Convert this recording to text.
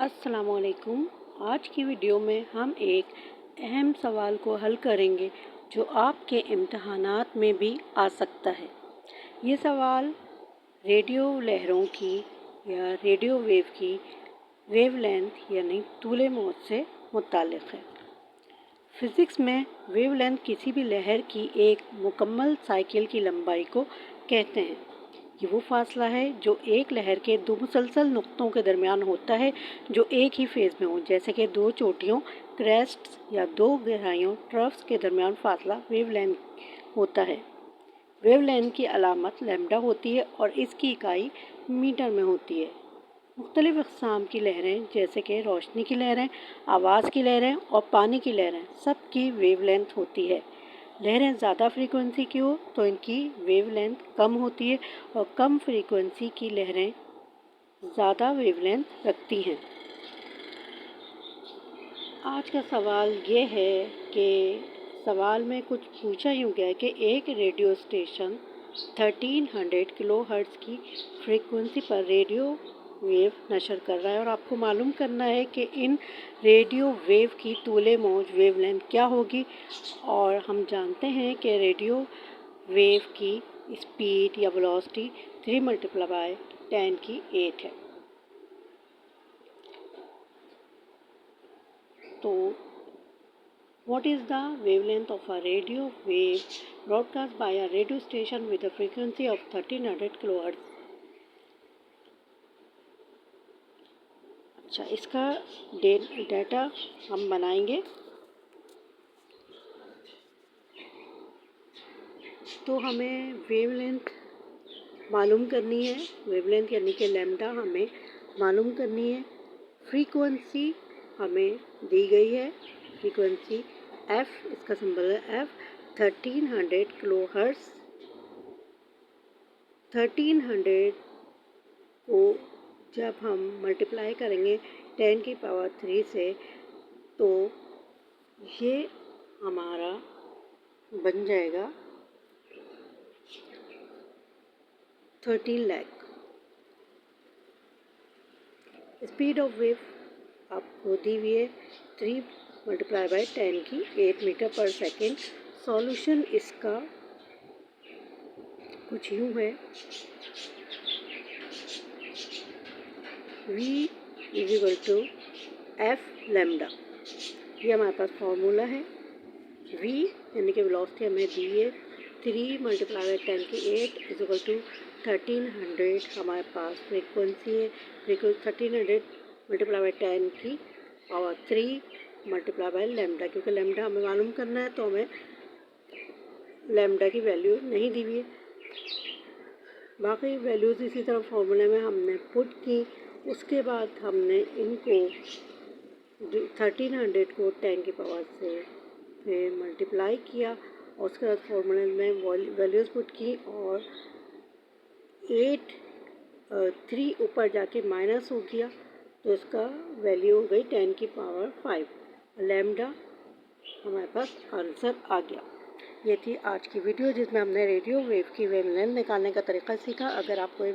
अस्सलामुअलैकुम। आज की वीडियो में हम एक अहम सवाल को हल करेंगे जो आपके इम्तहानात में भी आ सकता है। ये सवाल रेडियो लहरों की या रेडियो वेव की वेवलेंथ यानी तूले मौज से मुताल्लिक़ है। फ़िज़िक्स में वेवलेंथ किसी भी लहर की एक मुकम्मल साइकिल की लंबाई को कहते हैं। ये वो फासला है जो एक लहर के दो मुसलसल नुक्तों के दरमियान होता है जो एक ही फेज़ में हो, जैसे कि दो चोटियों क्रेस्ट्स या दो गहराइयों ट्रफ्स के दरमियान फासला वेवलेंथ होता है। वेवलेंथ की अलामत लैम्डा होती है और इसकी इकाई मीटर में होती है। मुख्तलिफ़ अक़साम की लहरें जैसे कि रोशनी की लहरें, आवाज़ की लहरें और पानी की लहरें सब की वेवलेंथ होती है। लहरें ज़्यादा फ्रीक्वेंसी की हो तो इनकी वेवलेंथ कम होती है और कम फ्रीक्वेंसी की लहरें ज़्यादा वेवलेंथ रखती हैं। आज का सवाल ये है कि सवाल में कुछ पूछा यूँ गया है कि एक रेडियो स्टेशन 1300 किलोहर्ट्ज़ की फ्रीक्वेंसी पर रेडियो वेव नशर कर रहा है और आपको मालूम करना है कि इन रेडियो वेव की तूले मौज वेवलेंथ क्या होगी। और हम जानते हैं कि रेडियो वेव की स्पीड या वेलोसिटी 3 × 10⁸ है। तो what is the wavelength of a radio wave broadcast by a radio station with a frequency of 1300 kilohertz? अच्छा, इसका डाटा हम बनाएंगे। तो हमें वेवलेंथ मालूम करनी है, वेवलेंथ यानी कि लैम्डा हमें मालूम करनी है। फ्रीक्वेंसी हमें दी गई है, फ्रीक्वेंसी एफ, इसका सिंबल है एफ, 1300 किलोहर्ट्ज़। 1300 को जब हम मल्टीप्लाई करेंगे 10⁻³ से तो ये हमारा बन जाएगा 13 लाख। स्पीड ऑफ वेव आपको दी हुई है 3 × 10⁸ मीटर/सेकेंड। सॉल्यूशन इसका कुछ यूँ है, V = F लैम्डा। ये हमारे पास फार्मूला है। V यानी कि वेलोसिटी हमें दी है 3 × 10⁸ = 1300। हमारे पास फ्रीक्वेंसी है, फ्रीक्वेंसी 1300 × 10⁻³ × लैम्डा, क्योंकि लैम्डा हमें मालूम करना है तो हमें लैम्डा की वैल्यू नहीं दी हुई है। बाकी वैल्यूज़ इसी तरह फार्मूले में हमने पुट की। उसके बाद हमने इनको 1300 को 10 की पावर से फिर मल्टीप्लाई किया और उसके बाद फार्मूले में वैल्यूज़ पुट की और 3 ऊपर जाके माइनस हो गया तो इसका वैल्यू हो गई 10 की पावर 5। लैम्डा हमारे पास आंसर आ गया। ये थी आज की वीडियो जिसमें हमने रेडियो वेव की वेवलेंथ निकालने का तरीका सीखा। अगर आपको ये